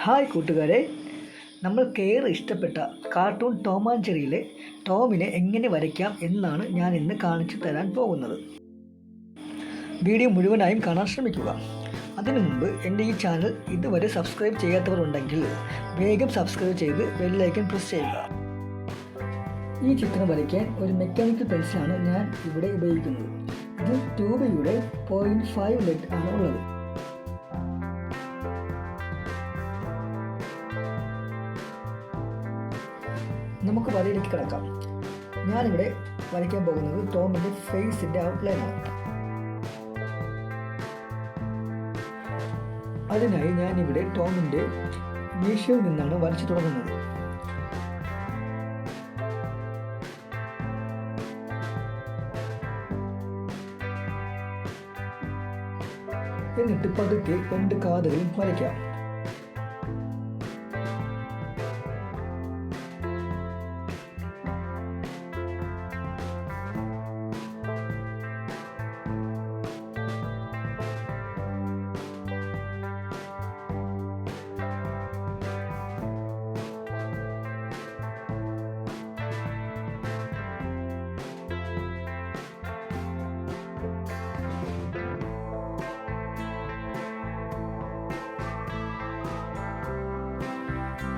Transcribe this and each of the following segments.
Hi കൂട്ടുകാരെ, നമ്മൾക്കേറെ ഇഷ്ടപ്പെട്ട cartoon Tom and ജെറിയിലെ ടോമിനെ എങ്ങനെ വരയ്ക്കാം എന്നാണ് ഞാൻ ഇന്ന് കാണിച്ചു തരാൻ പോകുന്നത്. വീഡിയോ മുഴുവനായും കാണാൻ ശ്രമിക്കുക. അതിനു മുമ്പ് എൻ്റെ ഈ ചാനൽ ഇതുവരെ സബ്സ്ക്രൈബ് ചെയ്യാത്തവർ ഉണ്ടെങ്കിൽ വേഗം സബ്സ്ക്രൈബ് ചെയ്ത് ബെല്ലൈക്കൺ പ്രസ് ചെയ്യുക. ഈ ചിത്രം വരയ്ക്കാൻ ഒരു മെക്കാനിക്കൽ പെൻസിലാണ് ഞാൻ ഇവിടെ ഉപയോഗിക്കുന്നത്. ഇത് 2Bയുടെ 0.5 ലെഡ് ആണ് ഉള്ളത്. നമുക്ക് വരയിലേക്ക് കിടക്കാം. ഞാനിവിടെ വരയ്ക്കാൻ പോകുന്നത് ടോമിൻ്റെ ഫേസിൻ്റെ ഔട്ട്ലൈനാണ്. അതിനായി ഞാനിവിടെ ടോമിൻ്റെ മീശയിൽ നിന്നാണ് വരച്ചു തുടങ്ങുന്നത്. എന്നിട്ട് പതുക്കെ 2 കാതുകളും വരയ്ക്കാം.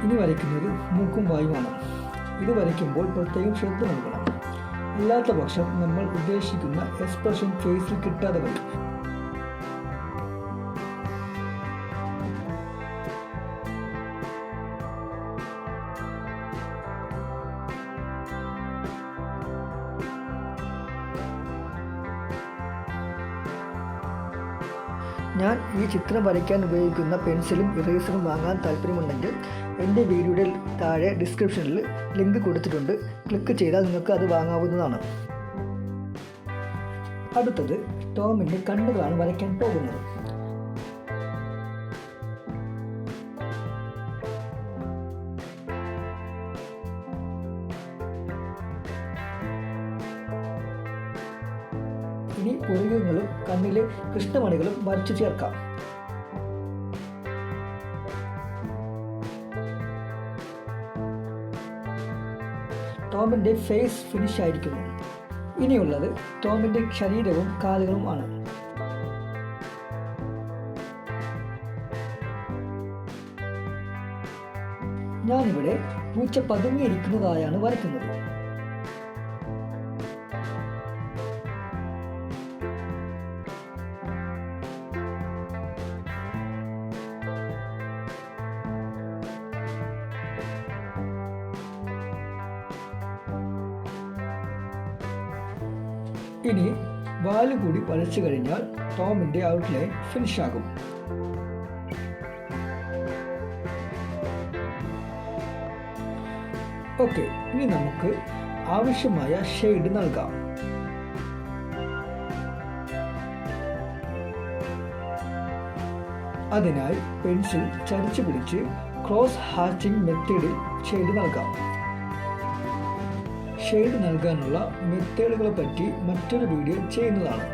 ഇനി വരയ്ക്കുന്നത് മൂക്കും വായുവാണ്. ഇത് വരയ്ക്കുമ്പോൾ പ്രത്യേകം ശ്രദ്ധ നൽകണം. അല്ലാത്ത പക്ഷം നമ്മൾ ഉദ്ദേശിക്കുന്ന എക്സ്പ്രഷൻ ഫേസിൽ കിട്ടാതെ വരും. ഞാൻ ഈ ചിത്രം വരയ്ക്കാൻ ഉപയോഗിക്കുന്ന പെൻസിലും ഇറേസറും വാങ്ങാൻ താല്പര്യമുണ്ടെങ്കിൽ എൻ്റെ വീഡിയോയുടെ താഴെ ഡിസ്ക്രിപ്ഷനിൽ ലിങ്ക് കൊടുത്തിട്ടുണ്ട്. ക്ലിക്ക് ചെയ്താൽ നിങ്ങൾക്ക് അത് വാങ്ങാവുന്നതാണ്. അടുത്തത് ടോമിൻ്റെ കണ്ണുകളാണ് വരയ്ക്കാൻ പോകുന്നത്. ഇനി പുരികങ്ങളും കണ്ണിലെ കൃഷ്ണമണികളും വരച്ചു ചേർക്കാം. ടോമിൻ്റെ ഫേസ് ഫിനിഷ് ആയിരിക്കുന്നു. ഇനിയുള്ളത് ടോമിൻ്റെ ശരീരവും കാലുകളും ആണ്. ഞാനിവിടെ പൂച്ച പതുങ്ങിയിരിക്കുന്നതായാണ് വരയ്ക്കുന്നത്. ഇനി വാല് കൂടി വരച്ചു കഴിഞ്ഞാൽ ടോമിൻ്റെ ഔട്ട്ലൈൻ ഫിനിഷ് ആകും. ഓക്കെ, ഇനി നമുക്ക് ആവശ്യമായ ഷെയ്ഡ് നൽകാം. അതിനായി പെൻസിൽ ചരിച്ചു പിടിച്ച് ക്രോസ് ഹാച്ചിങ് മെത്തേഡിൽ ഷെയ്ഡ് നൽകാം. ഷെയ്ഡ് നൽകാനുള്ള മെത്തേഡുകളെ പറ്റി മറ്റൊരു വീഡിയോ ചെയ്യുന്നതാണ്.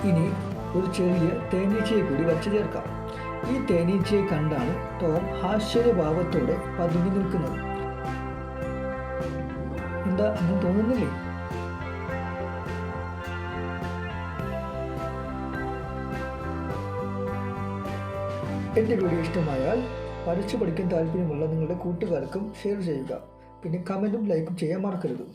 ഇനി ഒരു ചെറിയ തേനീച്ചയെ കൂടി വരച്ചു ചേർക്കാം. ഈ തേനീച്ചയെ കണ്ടാണ് ടോം ആശ്ചര്യഭാവത്തോടെ പതുങ്ങി നിൽക്കുന്നത്. എന്താ അങ്ങനെ തോന്നുന്നില്ലേ? എൻ്റെ വീഡിയോ ഇഷ്ടമായാൽ വരച്ചു പഠിക്കാൻ താല്പര്യമുള്ള നിങ്ങളുടെ കൂട്ടുകാർക്കും ഷെയർ ചെയ്യുക. പിന്നെ കമൻറ്റും ലൈക്കും ചെയ്യാൻ മറക്കരുത്.